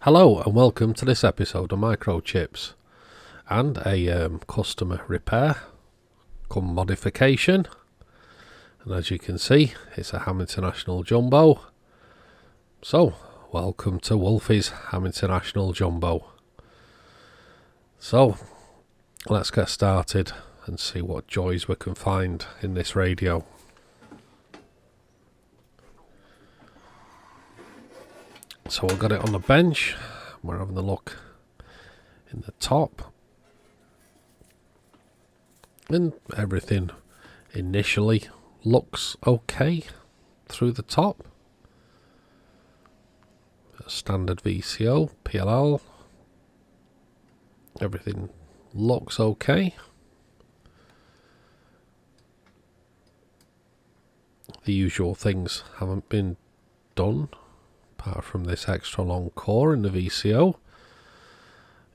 Hello and welcome to this episode of Microchips and a customer repair come modification, and as you can see it's a Ham International Jumbo. So welcome to Wolfy's Ham International Jumbo. So let's get started and see what joys we can find in this radio. So we've got it on the bench. We're having a look in the top. And everything initially looks okay through the top. A standard VCO, PLL. Everything looks okay. The usual things haven't been done, apart from this extra long core in the VCO.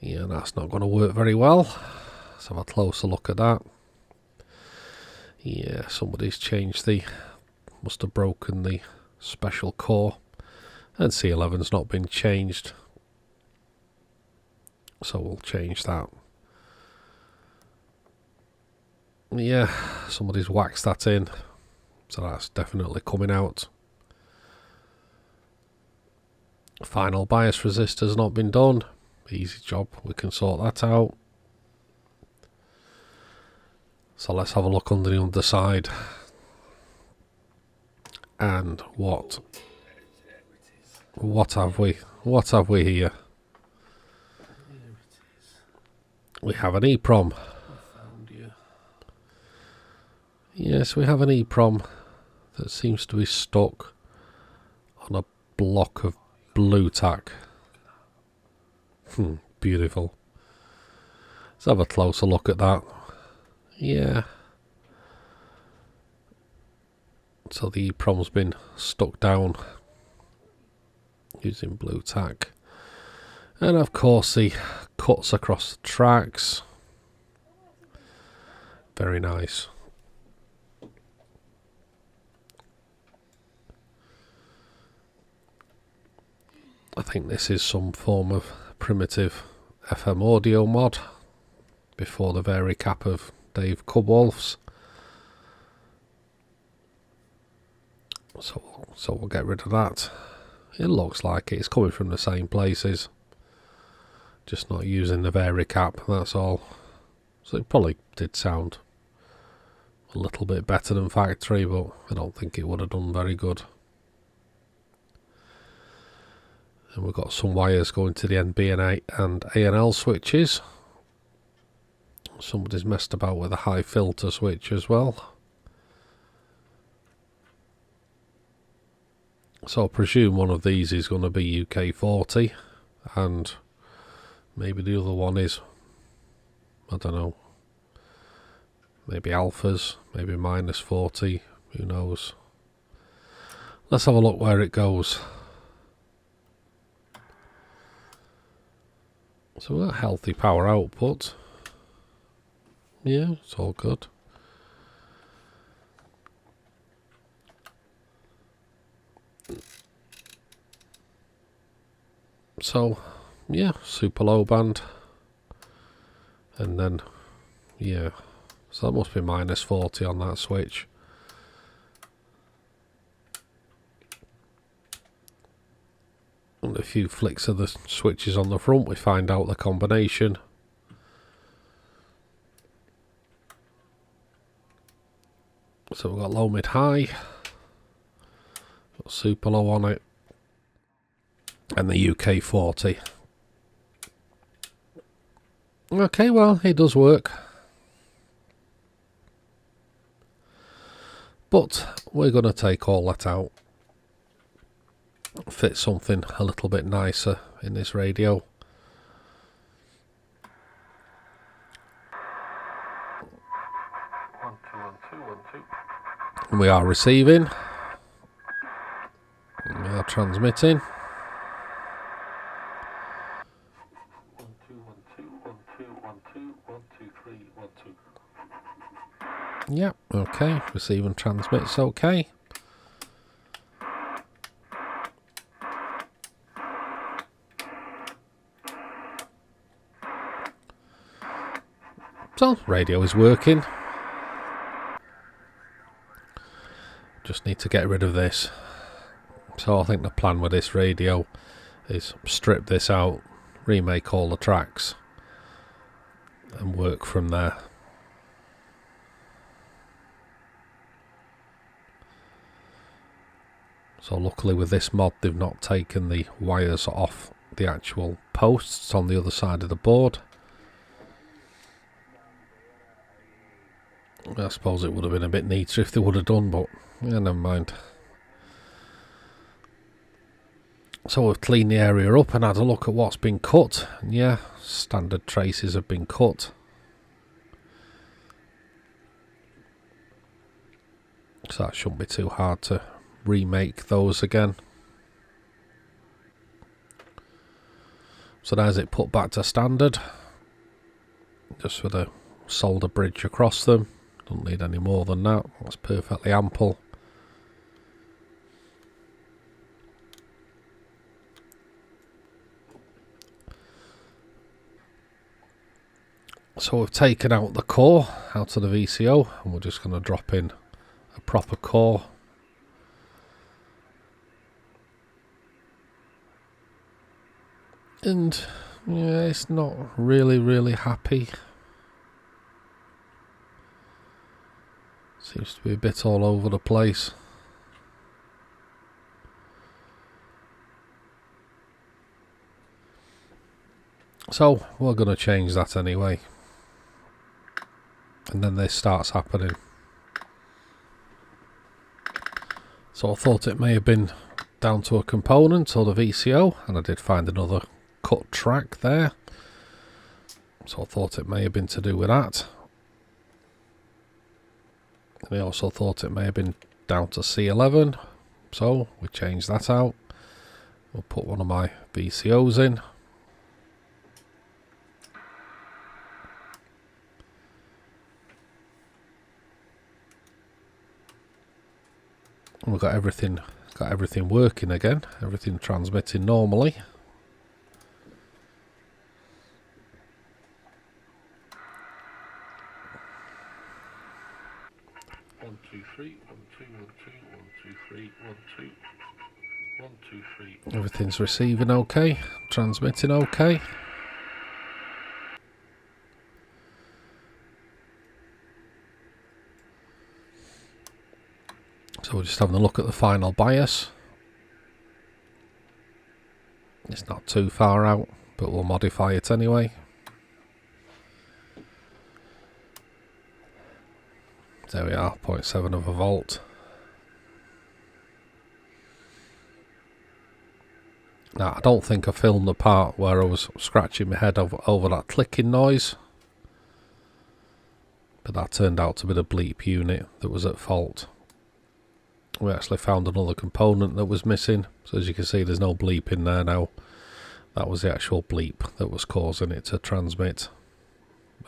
Yeah, that's not going to work very well. Let's have a closer look at that. Yeah, somebody's changed must have broken the special core, and C11's not been changed, so we'll change that. Yeah, somebody's waxed that in, so that's definitely coming out. Final bias resistor's not been done. Easy job, we can sort that out. So let's have a look under the underside. And what have we? What have we here? We have an EEPROM. Yes, we have an EEPROM that seems to be stuck on a block of blue tack. Beautiful. Let's have a closer look at that. Yeah. So the EEPROM's been stuck down using blue tack. And of course the cuts across the tracks. Very nice. I think this is some form of primitive FM audio mod before the vari-cap of Dave Cubwolf's. So we'll get rid of that. It looks like it's coming from the same places, just not using the vari-cap, that's all. So it probably did sound a little bit better than factory, but I don't think it would have done very good. And we've got some wires going to the NB and A&L switches. Somebody's messed about with a high filter switch as well. So I presume one of these is going to be UK40 and maybe the other one is, I don't know, maybe alphas, maybe -40, who knows. Let's have a look where it goes. So we've got healthy power output. Yeah, it's all good. So, yeah, super low band. And then, yeah, so that must be -40 on that switch. And a few flicks of the switches on the front, we find out the combination. So we've got low, mid, high, got super low on it, and the UK40. Okay, well, it does work. But we're going to take all that out. Fit something a little bit nicer in this radio. And we are receiving. And we are transmitting. 1 2 1 2 1 2 1 2 1 2 3 1 2. Yep, okay. Receive and transmit's okay. So, radio is working. Just need to get rid of this. So I think the plan with this radio is strip this out, remake all the tracks, and work from there. So luckily with this mod they've not taken the wires off the actual posts on the other side of the board. I suppose it would have been a bit neater if they would have done, but yeah, never mind. So we've cleaned the area up and had a look at what's been cut. And yeah, standard traces have been cut. So that shouldn't be too hard to remake those again. So there's it put back to standard. Just with a solder bridge across them. Don't need any more than that. That's perfectly ample. So we've taken out the core out of the VCO and we're just going to drop in a proper core. And yeah, it's not really happy. Seems to be a bit all over the place. So we're going to change that anyway. And then this starts happening. So I thought it may have been down to a component or the VCO, and I did find another cut track there. So I thought it may have been to do with that. And I also thought it may have been down to C11. So we changed that out. We'll put one of my VCOs in. We've got everything working again, everything transmitting normally. One, two, three, 1, 2, 1, 2, 1, 2, 3, 1, 2, 1, 2, 3. Everything's receiving okay, transmitting okay. So we're just having a look at the final bias. It's not too far out, but we'll modify it anyway. There we are, 0.7 of a volt. Now, I don't think I filmed the part where I was scratching my head over that clicking noise. But that turned out to be the bleep unit that was at fault. We actually found another component that was missing. So as you can see, there's no bleep in there now. That was the actual bleep that was causing it to transmit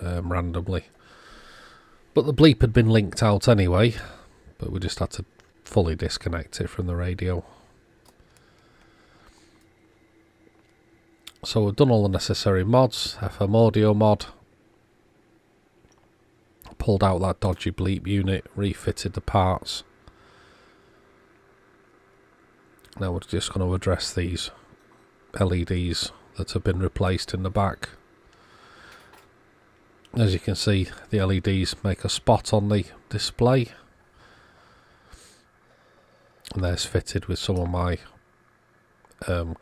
randomly. But the bleep had been linked out anyway. But we just had to fully disconnect it from the radio. So we've done all the necessary mods. FM audio mod. Pulled out that dodgy bleep unit. Refitted the parts. Now we're just going to address these LEDs that have been replaced in the back. As you can see, the LEDs make a spot on the display. And there's fitted with some of my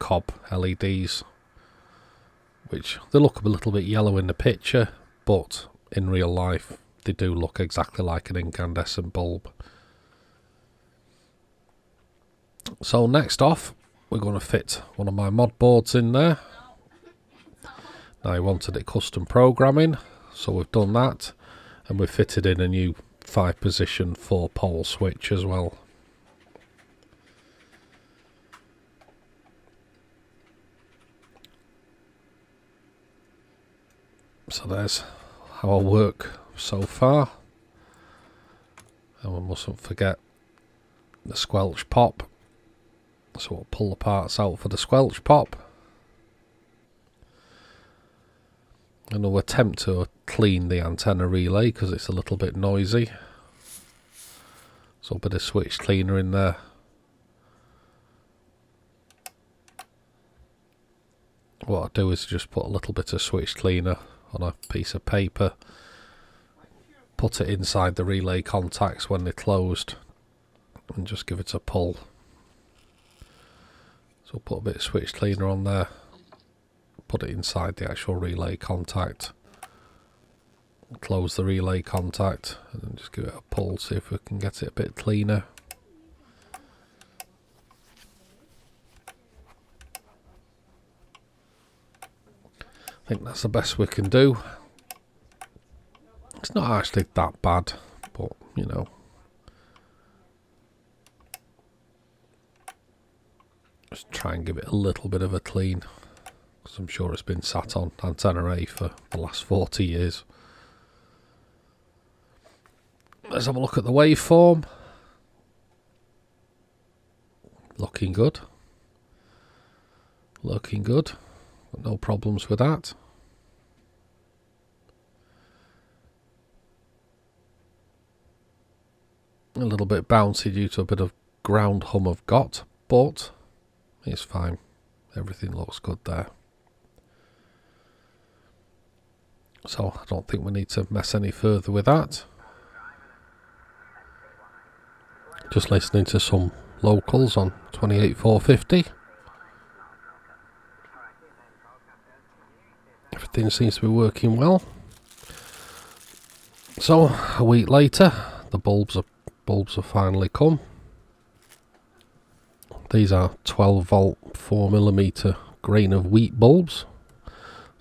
cob LEDs, which they look a little bit yellow in the picture, but in real life they do look exactly like an incandescent bulb. So next off, we're going to fit one of my mod boards in there. Now I wanted it custom programming, so we've done that, and we've fitted in a new 5-position 4-pole switch as well. So there's how I work so far. And we mustn't forget the squelch pop. So we'll pull the parts out for the squelch pop. And I'll attempt to clean the antenna relay because it's a little bit noisy. So a bit of switch cleaner in there. What I do is just put a little bit of switch cleaner on a piece of paper, put it inside the relay contacts when they're closed, and just give it a pull. So put a bit of switch cleaner on there, put it inside the actual relay contact, close the relay contact, and then just give it a pull, see if we can get it a bit cleaner. I think that's the best we can do. It's not actually that bad, but you know. Just try and give it a little bit of a clean, because I'm sure it's been sat on antenna A for the last 40 years. Let's have a look at the waveform. Looking good. Looking good. No problems with that. A little bit bouncy due to a bit of ground hum I've got, but it's fine. Everything looks good there. So I don't think we need to mess any further with that. Just listening to some locals on 28450. Everything seems to be working well. So a week later, the bulbs have finally come. These are 12 volt 4mm grain of wheat bulbs.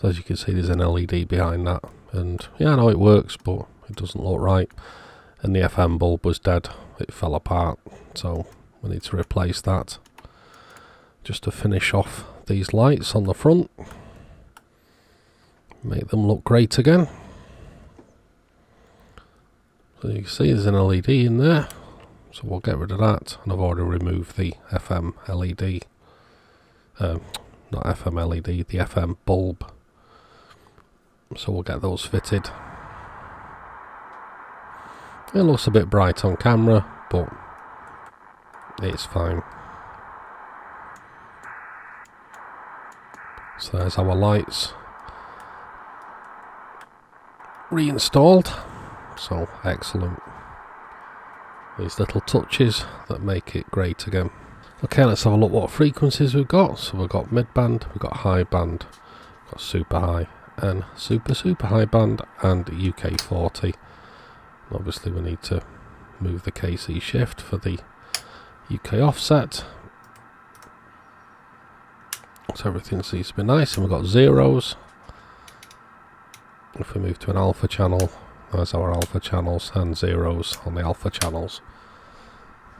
So as you can see, there's an LED behind that, and yeah, I know it works, but it doesn't look right. And the FM bulb was dead, it fell apart, so we need to replace that. Just to finish off these lights on the front, make them look great again. So you can see there's an LED in there, so we'll get rid of that, and I've already removed the FM LED, not FM LED, the FM bulb, so we'll get those fitted. It looks a bit bright on camera, but it's fine. So there's our lights reinstalled, so excellent. These little touches that make it great again. Okay, let's have a look what frequencies we've got. So we've got mid band, we've got high band, we've got super high and super high band, and UK40. Obviously we need to move the KC shift for the UK offset. So everything seems to be nice, and we've got zeros. If we move to an alpha channel, there's our alpha channels, and zeros on the alpha channels.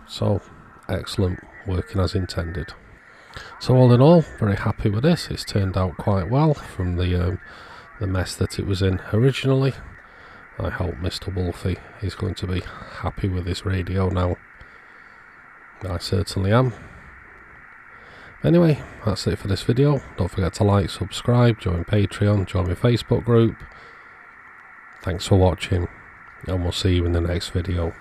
So excellent, working as intended. So all in all, very happy with this. It's turned out quite well from the mess that it was in originally. I hope Mr. Wolfy is going to be happy with this radio now. I certainly am. Anyway, that's it for this video. Don't forget to like, subscribe, join Patreon, join my Facebook group. Thanks for watching, and we'll see you in the next video.